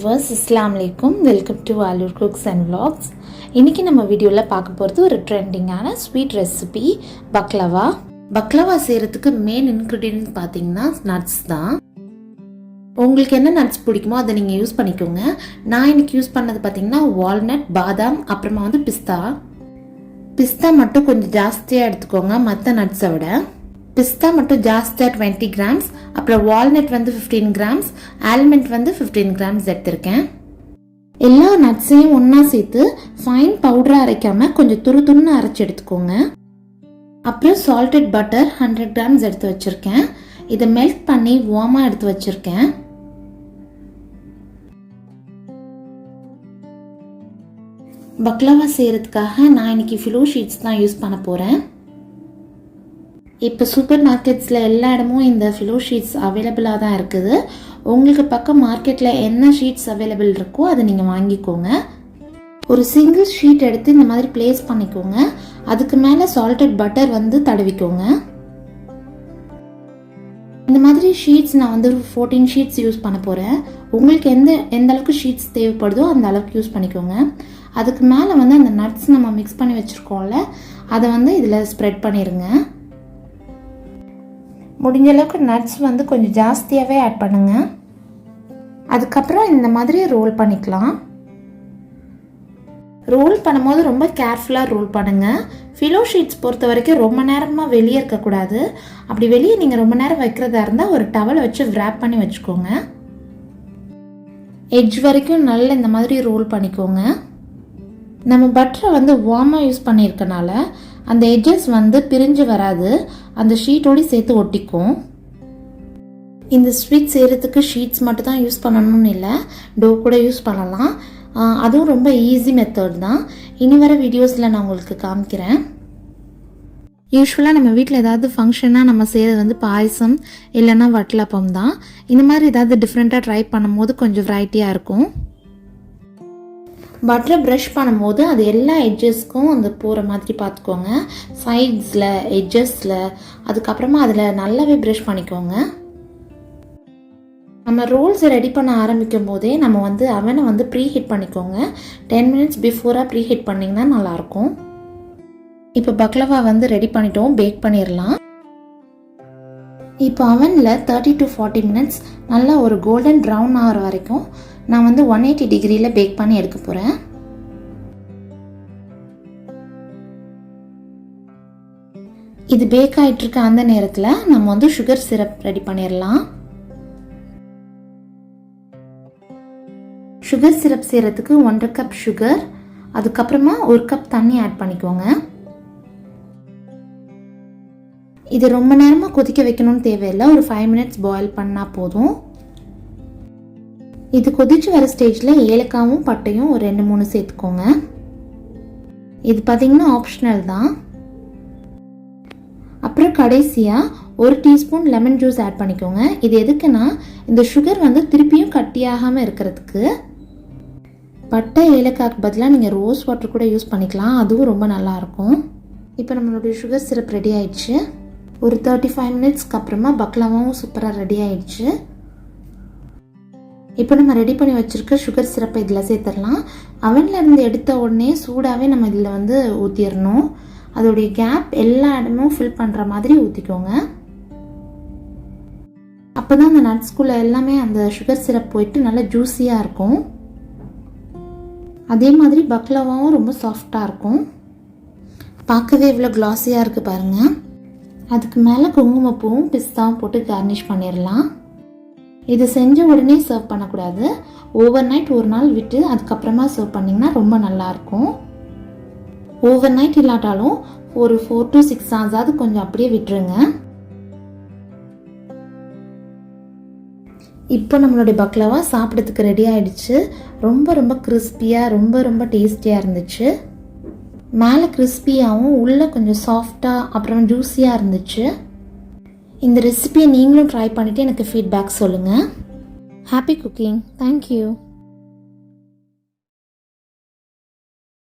viewers, Assalamu alaikum. Welcome to Alur Cooks and Vlogs. இன்னைக்கு நம்ம வீடியோல பார்க்க போறது ஒரு ட்ரெண்டிங்கான ஸ்வீட் ரெசிபி பக்லவா. பக்லவா செய்யறதுக்கு மெயின் இன்கிரிடியன்ட் பாத்தீங்கன்னா நட்ஸ் தான். உங்களுக்கு என்ன நட்ஸ் பிடிக்குமோ அதை நீங்க யூஸ் பண்ணிக்கோங்க. நான் இன்னைக்கு யூஸ் பண்ணது பாத்தீங்கன்னா வால்நட், பாதாம், அப்புறமா வந்து பிஸ்தா. பிஸ்தா மட்டும் கொஞ்சம் ஜாஸ்தியா எடுத்துக்கோங்க மற்ற நட்ஸை விட. பிஸ்தா மட்டும் ஜாஸ்தியாக 20 கிராம்ஸ், அப்புறம் வால்நட் வந்து 15 கிராம்ஸ், ஆல்மண்ட் வந்து 15 கிராம்ஸ் எடுத்திருக்கேன். எல்லா நட்ஸையும் ஒன்றா சேர்த்து ஃபைன் பவுடராக அரைக்காமல் கொஞ்சம் துருன்னு அரைச்சி எடுத்துக்கோங்க. அப்புறம் சால்டட் பட்டர் 100 கிராம்ஸ் எடுத்து வச்சுருக்கேன். இதை மெல்ட் பண்ணி வார்மாக எடுத்து வச்சுருக்கேன். பக்லவா செய்கிறதுக்காக நான் இன்னைக்கு ஃபிலோ ஷீட்ஸ் தான் யூஸ் பண்ண போகிறேன். இப்போ சூப்பர் மார்க்கெட்ஸில் எல்லா இடமும் இந்த ஃபிலோ ஷீட்ஸ் அவைலபிளாக தான் இருக்குது. உங்களுக்கு பக்கம் மார்க்கெட்டில் என்ன ஷீட்ஸ் அவைலபிள் இருக்கோ அதை நீங்கள் வாங்கிக்கோங்க. ஒரு சிங்கிள் ஷீட் எடுத்து இந்த மாதிரி பிளேஸ் பண்ணிக்கோங்க. அதுக்கு மேலே சால்டட் பட்டர் வந்து தடவிக்கோங்க. இந்த மாதிரி ஷீட்ஸ் நான் வந்து 14 ஷீட்ஸ் யூஸ் பண்ண போகிறேன். உங்களுக்கு எந்த அளவுக்கு ஷீட்ஸ் தேவைப்படுதோ அந்த அளவுக்கு யூஸ் பண்ணிக்கோங்க. அதுக்கு மேலே வந்து அந்த நட்ஸ் நம்ம மிக்ஸ் பண்ணி வச்சுருக்கோம்ல, அதை வந்து இதில் ஸ்ப்ரெட் பண்ணிடுங்க. முடிஞ்ச அளவுக்கு நட்ஸ் வந்து கொஞ்சம் ஜாஸ்தியாகவே ஆட் பண்ணுங்கள். அதுக்கப்புறம் இந்த மாதிரி ரோல் பண்ணிக்கலாம். ரோல் பண்ணும்போது ரொம்ப கேர்ஃபுல்லாக ரோல் பண்ணுங்கள். ஃபிலோ ஷீட்ஸ் பொறுத்த வரைக்கும் ரொம்ப நேரமாக வெளியே இருக்கக்கூடாது. அப்படி வெளியே நீங்கள் ரொம்ப நேரம் வைக்கிறதா இருந்தால் ஒரு டவலை வச்சு wrap பண்ணி வச்சுக்கோங்க. எட்ஜ் வரைக்கும் நல்லா இந்த மாதிரி ரோல் பண்ணிக்கோங்க. நம்ம பட்டரை வந்து வார்மாக யூஸ் பண்ணியிருக்கனால அந்த எட்ஜஸ் வந்து பிரிஞ்சு வராது, அந்த ஷீட்டோடு சேர்த்து ஒட்டிக்கும். இந்த ஸ்வீட் செய்கிறதுக்கு ஷீட்ஸ் மட்டும் தான் யூஸ் பண்ணணும்னு இல்லை, டோ கூட யூஸ் பண்ணலாம். அதுவும் ரொம்ப ஈஸி மெத்தட் தான். இனி வர வீடியோஸில் நான் உங்களுக்கு காமிக்கிறேன். யூஸ்வலாக நம்ம வீட்டில் ஏதாவது ஃபங்க்ஷனாக நம்ம செய்கிறது வந்து பாயசம் இல்லைன்னா வட்டலப்பம் தான். இந்த மாதிரி ஏதாவது டிஃப்ரெண்ட்டாக ட்ரை பண்ணும்போது கொஞ்சம் வெரைட்டியாக இருக்கும். பட்டரை ப்ரஷ் பண்ணும்போது அது எல்லா எட்ஜஸ்க்கும் அந்த போகிற மாதிரி பார்த்துக்கோங்க. சைட்ஸில், எட்ஜஸில், அதுக்கப்புறமா அதில் நல்லாவே ப்ரஷ் பண்ணிக்கோங்க. நம்ம ரோல்ஸை ரெடி பண்ண ஆரம்பிக்கும் போதே நம்ம வந்து அவனை வந்து ப்ரீஹீட் பண்ணிக்கோங்க. 10 மினிட்ஸ் பிஃபோராக ப்ரீஹீட் பண்ணிங்கன்னா நல்லாயிருக்கும். இப்போ பக்லவா வந்து ரெடி பண்ணிட்டோம், பேக் பண்ணிடலாம். இப்போ அவனில் 30 to 40 மினிட்ஸ் நல்லா ஒரு கோல்டன் ப்ரௌன் ஆகிற வரைக்கும் நான் வந்து 180 டிகிரியில் பேக் பண்ணி எடுக்க போகிறேன். இது பேக் ஆகிட்டுருக்க அந்த நேரத்தில் நம்ம வந்து சுகர் சிரப் ரெடி பண்ணிடலாம். சுகர் சிரப் செய்கிறதுக்கு 1.5 கப் சுகர், அதுக்கப்புறமா 1 கப் தண்ணி ஆட் பண்ணிக்கோங்க. இது ரொம்ப நேரமாக கொதிக்க வைக்கணும்னு தேவையில்லை, ஒரு 5 மினிட்ஸ் பாயில் பண்ணால் போதும். இது கொதிச்சு வர ஸ்டேஜில் ஏலக்காவும் பட்டையும் ஒரு 2-3 சேர்த்துக்கோங்க. இது பார்த்தீங்கன்னா ஆப்ஷனல் தான். அப்புறம் கடைசியாக 1 டீஸ்பூன் லெமன் ஜூஸ் ஆட் பண்ணிக்கோங்க. இது எதுக்குன்னா இந்த சுகர் வந்து திருப்பியும் கட்டியாகாமல் இருக்கிறதுக்கு. பட்டை ஏலக்காய்க்கு பதிலாக நீங்கள் ரோஸ் வாட்டர் கூட யூஸ் பண்ணிக்கலாம், அதுவும் ரொம்ப நல்லாயிருக்கும். இப்போ நம்மளுடைய சுகர் சிரப் ரெடி ஆயிடுச்சு. ஒரு 35 மினிட்ஸ்க்கு அப்புறமா பக்லவாவும் சூப்பராக ரெடி ஆயிடுச்சு. இப்போ நம்ம ரெடி பண்ணி வச்சுருக்க சுகர் சிரப்பை இதில் சேர்த்துடலாம். அவனில் இருந்து எடுத்த உடனே சூடாகவே நம்ம இதில் வந்து ஊற்றிடணும். அதோடைய கேப் எல்லா இடமும் ஃபில் பண்ணுற மாதிரி ஊற்றிக்கோங்க. அப்போ தான் அந்த நட்ஸ்குள்ளே எல்லாமே அந்த சுகர் சிரப் போயிட்டு நல்லா ஜூஸியாக இருக்கும். அதே மாதிரி பக்லவாவும் ரொம்ப சாஃப்டாக இருக்கும். பார்க்கவே இவ்வளோ கிளாஸியாக இருக்குது பாருங்கள். அதுக்கு மேலே குங்குமப்பூவும் பிஸ்தாவும் போட்டு கார்னிஷ் பண்ணிடலாம். இது செஞ்ச உடனே சர்வ் பண்ணக்கூடாது, ஓவர் நைட் ஒரு நாள் விட்டு அதுக்கப்புறமா சர்வ் பண்ணிங்கன்னா ரொம்ப நல்லாயிருக்கும். ஓவர் நைட் இல்லாட்டாலும் ஒரு 4 to 6 ஹவர்ஸாவது கொஞ்சம் அப்படியே விட்டுருங்க. இப்போ நம்மளுடைய பக்லவா சாப்பிட்றதுக்கு ரெடி ஆகிடுச்சு. ரொம்ப ரொம்ப கிறிஸ்பியாக ரொம்ப டேஸ்டியாக இருந்துச்சு. மேலே கிறிஸ்பியாகவும் உள்ளே கொஞ்சம் சாஃப்டாக அப்புறம் ஜூஸியாக இருந்துச்சு. இந்த ரெசிபியை நீங்களும் ட்ரை பண்ணிவிட்டு எனக்கு ஃபீட்பேக் சொல்லுங்கள். Happy cooking. தேங்க்யூ.